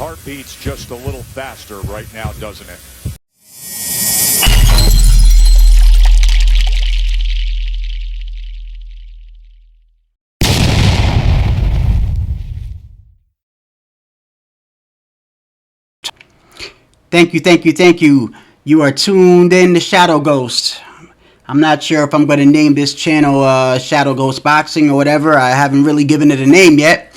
heart beats just a little faster right now, doesn't it? Thank you, thank you, thank you. You are tuned in to Shadow Ghost. I'm not sure if I'm going to name this channel Shadow Ghost Boxing or whatever. I haven't really given it a name yet.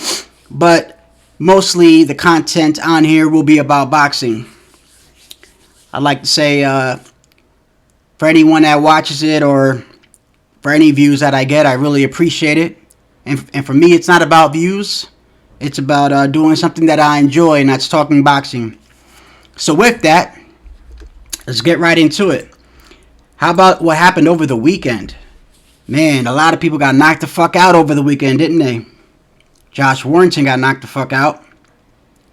But mostly the content on here will be about boxing. I'd like to say for anyone that watches it or for any views that I get, I really appreciate it. And for me, it's not about views. It's about doing something that I enjoy, and that's talking boxing. So with that, let's get right into it. How about what happened over the weekend? Man, a lot of people got knocked the fuck out over the weekend, didn't they? Josh Warrington got knocked the fuck out.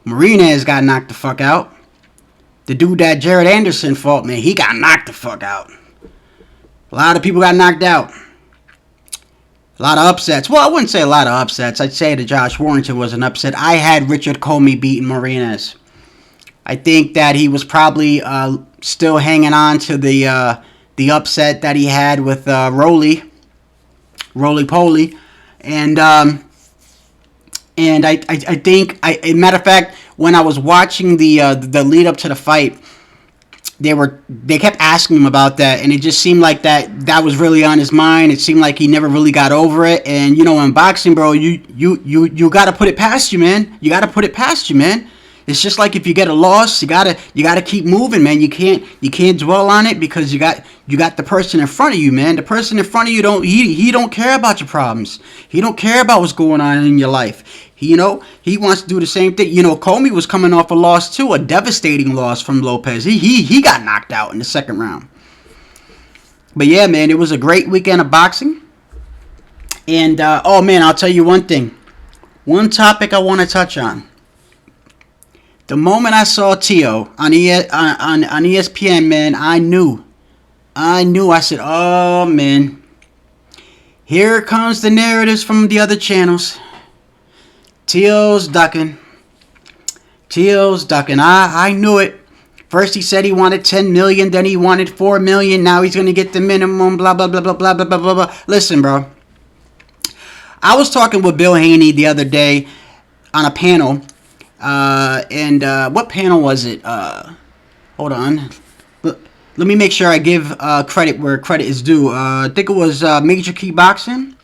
Marinez got knocked the fuck out. The dude that Jared Anderson fought, man, he got knocked the fuck out. A lot of people got knocked out. A lot of upsets. Well, I wouldn't say a lot of upsets. I'd say that Josh Warrington was an upset. I had Richard Comey beating Marinez. I think that he was probably still hanging on to the upset that he had with Roly Poly, and I think matter of fact, when I was watching the lead up to the fight, they kept asking him about that, and it just seemed like that was really on his mind. It seemed like he never really got over it, and you know, in boxing, bro, you got to put it past you, man. You got to put it past you, man. It's just like if you get a loss, you gotta keep moving, man. You can't dwell on it because you got the person in front of you, man. The person in front of you don't care about your problems. He don't care about what's going on in your life. He wants to do the same thing. You know, Comey was coming off a loss too, a devastating loss from Lopez. He got knocked out in the second round. But yeah, man, it was a great weekend of boxing. And oh man, I'll tell you one thing. One topic I want to touch on. The moment I saw Teo on ESPN, man, I knew. I said, oh, man. Here comes the narratives from the other channels. Teo's ducking. I knew it. First he said he wanted $10 million, then he wanted $4 million. Now he's going to get the minimum, blah, blah, blah, blah, blah, blah, blah, blah. Listen, bro. I was talking with Bill Haney the other day on a panel. And what panel was it? Hold on. Let me make sure I give credit where credit is due. I think it was Major Key Boxing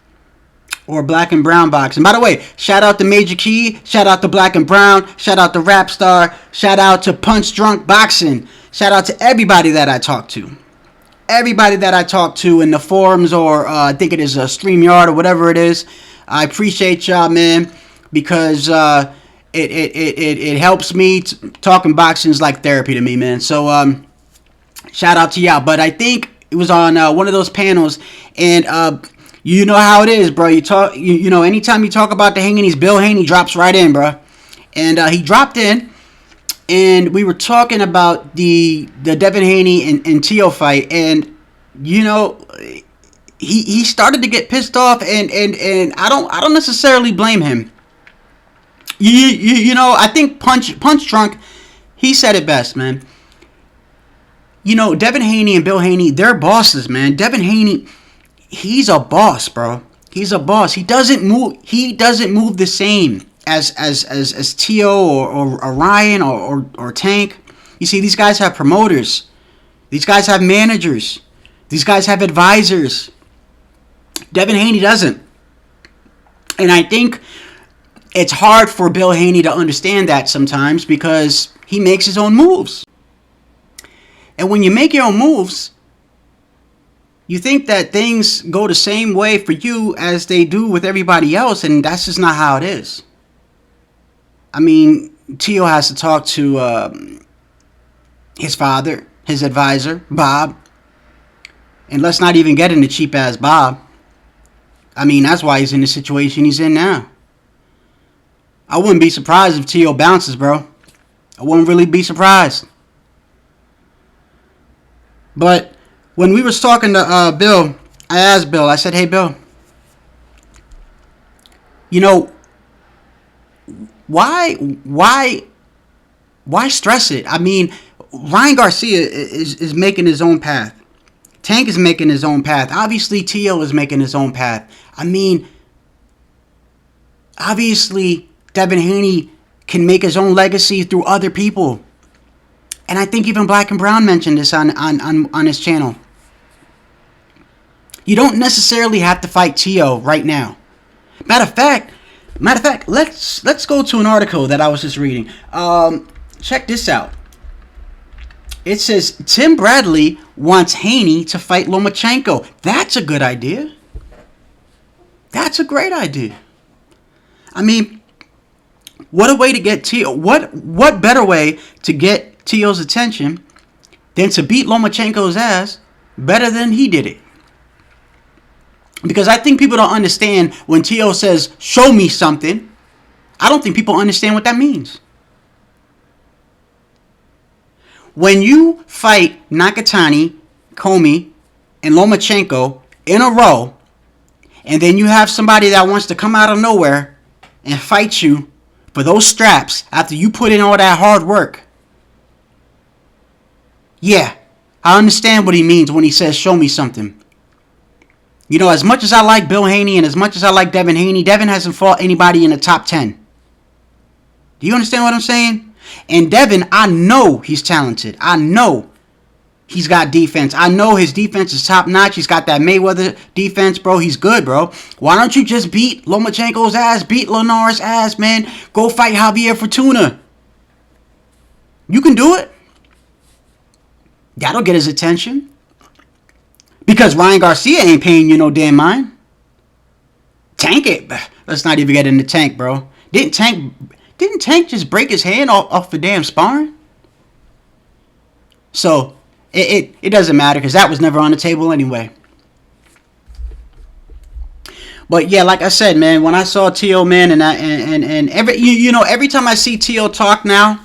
or Black and Brown Boxing. By the way, shout out to Major Key, shout out to Black and Brown, shout out to Rap Star, shout out to Punch Drunk Boxing, shout out to everybody that I talked to. Everybody that I talked to in the forums or I think it is a StreamYard or whatever it is. I appreciate y'all, man, because it helps me. Talking boxing is like therapy to me, man. So shout out to y'all. But I think it was on one of those panels, and you know how it is, bro. You know, anytime you talk about the Haney's, Bill Haney drops right in, bro. And he dropped in, and we were talking about the Devin Haney and Teo fight, and you know, he started to get pissed off, and I don't necessarily blame him. You know, I think Punch Drunk, he said it best, man. You know, Devin Haney and Bill Haney, they're bosses, man. Devin Haney, he's a boss, bro. He's a boss. He doesn't move the same as Teo or Ryan or Tank. You see, these guys have promoters. These guys have managers. These guys have advisors. Devin Haney doesn't. And I think it's hard for Bill Haney to understand that sometimes because he makes his own moves. And when you make your own moves, you think that things go the same way for you as they do with everybody else, and that's just not how it is. I mean, Teo has to talk to his father, his advisor, Bob. And let's not even get into cheap-ass Bob. I mean, that's why he's in the situation he's in now. I wouldn't be surprised if Teo bounces, bro. I wouldn't really be surprised. But when we was talking to Bill, I asked Bill, I said, hey, Bill, you know, why Why stress it? I mean, Ryan Garcia is making his own path. Tank is making his own path. Obviously, Teo is making his own path. I mean, obviously, Devin Haney can make his own legacy through other people. And I think even Black and Brown mentioned this on his channel. You don't necessarily have to fight Teo right now. Matter of fact, let's go to an article that I was just reading. Check this out. It says Tim Bradley wants Haney to fight Lomachenko. That's a good idea. That's a great idea. I mean, what a way to get Teo. What better way to get Teo's attention than to beat Lomachenko's ass better than he did it? Because I think people don't understand when Teo says, show me something. I don't think people understand what that means. When you fight Nakatani, Comey, and Lomachenko in a row, and then you have somebody that wants to come out of nowhere and fight you for those straps after you put in all that hard work. Yeah, I understand what he means when he says, show me something. You know, as much as I like Bill Haney and as much as I like Devin Haney, Devin hasn't fought anybody in the top 10. Do you understand what I'm saying? And Devin, I know he's talented. I know he's got defense. I know his defense is top notch. He's got that Mayweather defense, bro. He's good, bro. Why don't you just beat Lomachenko's ass, beat Lenar's ass, man? Go fight Javier Fortuna. You can do it. That'll get his attention. Because Ryan Garcia ain't paying you no damn mind. Tank it. Let's not even get in the Tank, bro. Didn't Tank just break his hand off the damn sparring? So, it doesn't matter because that was never on the table anyway. But yeah, like I said, man, when I saw Teo, man, and every time I see Teo talk now,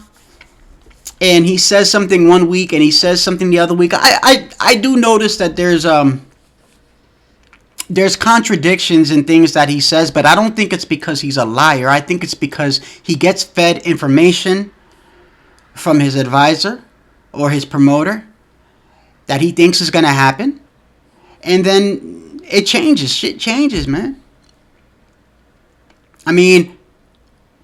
and he says something one week and he says something the other week, I do notice that there's contradictions in things that he says, but I don't think it's because he's a liar. I think it's because he gets fed information from his advisor or his promoter that he thinks is going to happen, and then it changes. Shit changes, man. I mean,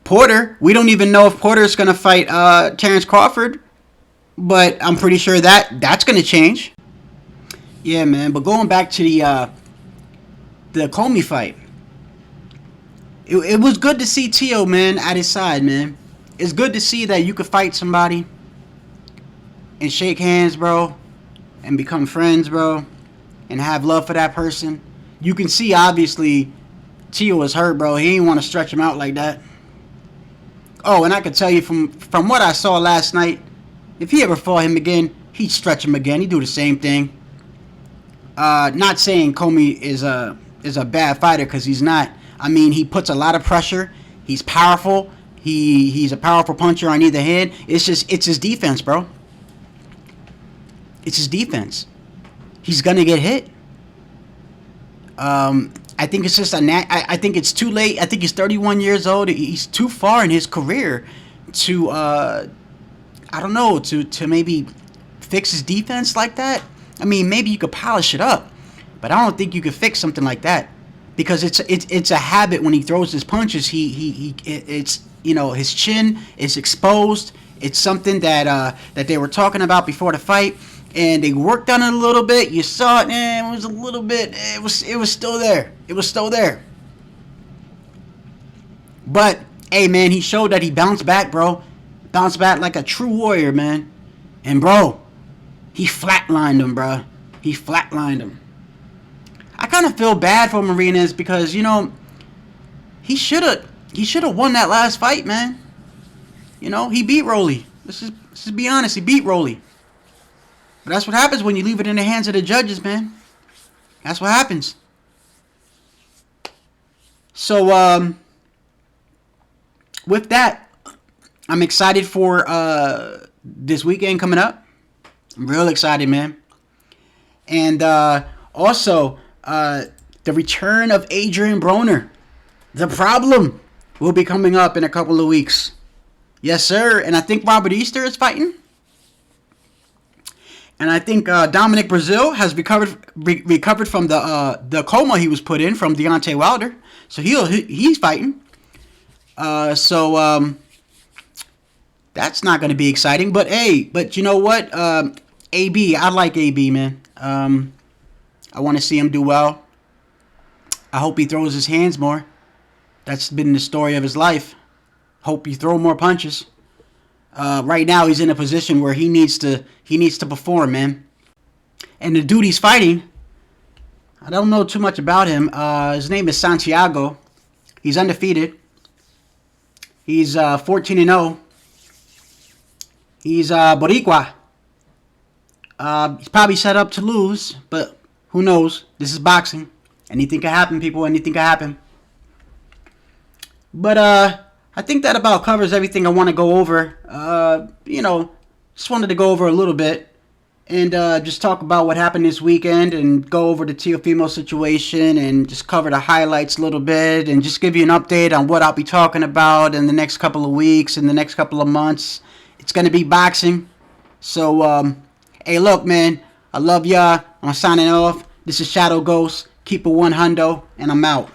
Porter, we don't even know if Porter's going to fight Terrence Crawford, but I'm pretty sure that's going to change. Yeah, man, but going back to the Comey fight, it was good to see Teo, man, at his side, man. It's good to see that you could fight somebody and shake hands, bro, and become friends, bro, and have love for that person. You can see, obviously, Teo was hurt, bro. He didn't want to stretch him out like that. Oh, and I could tell you from what I saw last night, if he ever fought him again, he'd stretch him again. He'd do the same thing. Not saying Comey is a bad fighter, because he's not. I mean, he puts a lot of pressure. He's powerful. He's a powerful puncher on either hand. It's his defense, bro. It's his defense. He's gonna get hit. I think it's just I think it's too late. I think he's 31 years old. He's too far in his career to I don't know, to maybe fix his defense like that. I mean, maybe you could polish it up, but I don't think you could fix something like that, because it's a habit when he throws his punches. It's, you know, his chin is exposed. It's something that they were talking about before the fight, and they worked on it a little bit. You saw it, and it was a little bit. It was still there. It was still there. But hey, man, he showed that he bounced back, bro. Bounced back like a true warrior, man. And bro, he flatlined him, bro. He flatlined him. I kind of feel bad for Marinez, because, you know, he should have won that last fight, man. You know, he beat Rolly. Let's just be honest. He beat Rolly. But that's what happens when you leave it in the hands of the judges, man. That's what happens. So, with that, I'm excited for this weekend coming up. I'm real excited, man. And also, the return of Adrian Broner. The Problem will be coming up in a couple of weeks. Yes, sir. And I think Robert Easter is fighting. And I think Dominic Brazil has recovered from the coma he was put in from Deontay Wilder. So he's fighting. So that's not going to be exciting. But hey, you know what? AB, I like AB, man. I want to see him do well. I hope he throws his hands more. That's been the story of his life. Hope you throw more punches. Right now he's in a position where he needs to perform, man. And the dude he's fighting, I don't know too much about him. His name is Santiago. He's undefeated. He's 14-0. He's Boricua. He's probably set up to lose, but who knows? This is boxing. Anything can happen, people. Anything can happen. But I think that about covers everything I want to go over. Just wanted to go over a little bit and just talk about what happened this weekend and go over the Teofimo situation and just cover the highlights a little bit and just give you an update on what I'll be talking about in the next couple of weeks, in the next couple of months. It's going to be boxing. So, hey, look, man, I love y'all. I'm signing off. This is Shadow Ghost. Keep it 100, and I'm out.